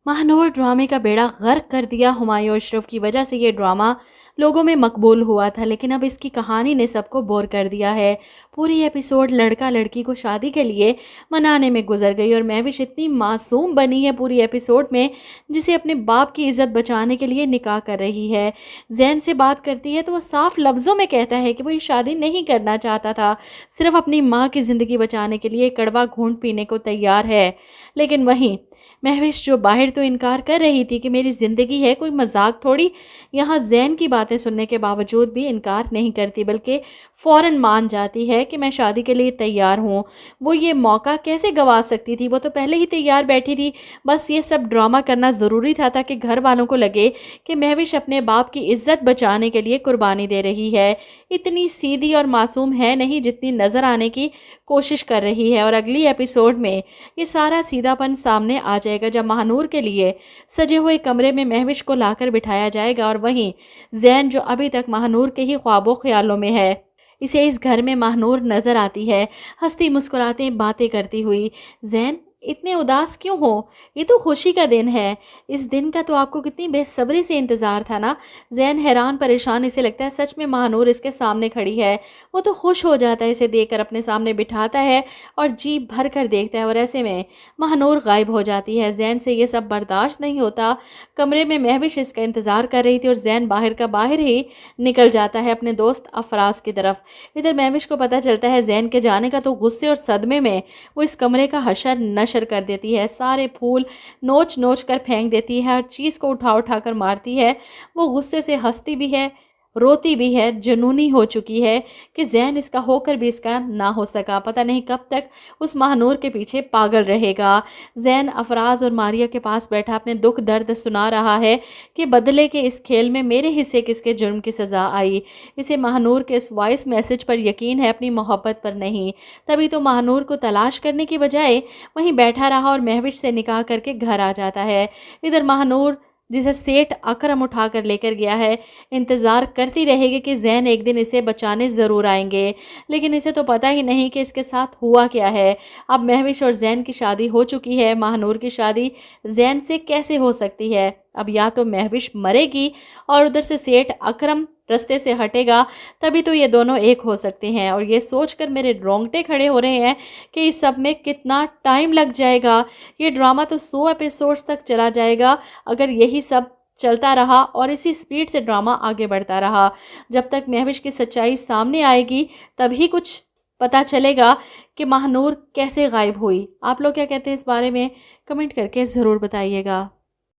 महानूर ड्रामे का बेड़ा गर्क कर दिया। हुमायूं अशरफ की वजह से ये ड्रामा लोगों में मकबूल हुआ था, लेकिन अब इसकी कहानी ने सबको बोर कर दिया है। पूरी एपिसोड लड़का लड़की को शादी के लिए मनाने में गुजर गई और महविश इतनी मासूम बनी है पूरी एपिसोड में, जिसे अपने बाप की इज्जत बचाने के लिए निकाह कर रही है। जैन से बात करती है तो वह साफ लफ्ज़ों में कहता है कि वो ये शादी नहीं करना चाहता था, सिर्फ अपनी माँ की ज़िंदगी बचाने के लिए कड़वा घूंट पीने को तैयार है। लेकिन वहीं महविश जो बाहर तो इनकार कर रही थी कि मेरी ज़िंदगी है, कोई मजाक थोड़ी, यहाँ जैन की बातें सुनने के बावजूद भी इनकार नहीं करती, बल्कि फ़ौरन मान जाती है कि मैं शादी के लिए तैयार हूँ। वो ये मौका कैसे गंवा सकती थी, वो तो पहले ही तैयार बैठी थी। बस ये सब ड्रामा करना ज़रूरी था ताकि घर वालों को लगे कि महविश अपने बाप की इज्जत बचाने के लिए कुर्बानी दे रही है। इतनी सीधी और मासूम है नहीं जितनी नज़र आने की कोशिश कर रही है। और अगली एपिसोड में ये सारा सीधापन सामने आ जाएगा जब महानूर के लिए सजे हुए कमरे में महविश को लाकर बिठाया जाएगा और वहीं जैन जो अभी तक महानूर के ही ख्वाबों ख्यालों में है, इसे इस घर में महानूर नजर आती है, हंसती मुस्कुराते बातें करती हुई। जैन इतने उदास क्यों हो, ये तो खुशी का दिन है। इस दिन का तो आपको कितनी बेसब्री से इंतज़ार था ना। जैन हैरान परेशान, इसे लगता है सच में महानूर इसके सामने खड़ी है। वो तो खुश हो जाता है, इसे देखकर अपने सामने बिठाता है और जी भर कर देखता है और ऐसे में महानूर गायब हो जाती है। जैन से ये सब बर्दाश्त नहीं होता। कमरे में महविश इसका इंतज़ार कर रही थी और जैन बाहर का बाहर ही निकल जाता है अपने दोस्त अफराज की तरफ। इधर महविश को पता चलता है जैन के जाने का, तो गुस्से और सदमे में वो इस कमरे का हशर नशर कर देती है। सारे फूल नोच नोच कर फेंक देती है, हर चीज़ को उठा उठा कर मारती है। वो गुस्से से हंसती भी है, रोती भी है, जुनूनी हो चुकी है कि जैन इसका होकर भी इसका ना हो सका। पता नहीं कब तक उस महानूर के पीछे पागल रहेगा। जैन अफराज और मारिया के पास बैठा अपने दुख दर्द सुना रहा है कि बदले के इस खेल में मेरे हिस्से किसके जुर्म की सज़ा आई। इसे महानूर के इस वॉइस मैसेज पर यकीन है, अपनी मोहब्बत पर नहीं। तभी तो महानूर को तलाश करने की बजाय वहीं बैठा रहा और महविश से निकाह करके घर आ जाता है। इधर महानूर, जिसे सेठ अकरम उठाकर लेकर गया है, इंतज़ार करती रहेगी कि जैन एक दिन इसे बचाने ज़रूर आएंगे, लेकिन इसे तो पता ही नहीं कि इसके साथ हुआ क्या है। अब महविश और जैन की शादी हो चुकी है, महानूर की शादी जैन से कैसे हो सकती है। अब या तो महविश मरेगी और उधर से सेठ अकरम रास्ते से हटेगा, तभी तो ये दोनों एक हो सकते हैं। और ये सोचकर मेरे रोंगटे खड़े हो रहे हैं कि इस सब में कितना टाइम लग जाएगा। ये ड्रामा तो 100 एपिसोड्स तक चला जाएगा अगर यही सब चलता रहा और इसी स्पीड से ड्रामा आगे बढ़ता रहा। जब तक महविश की सच्चाई सामने आएगी तभी कुछ पता चलेगा कि महानूर कैसे गायब हुई। आप लोग क्या कहते हैं इस बारे में, कमेंट करके ज़रूर बताइएगा।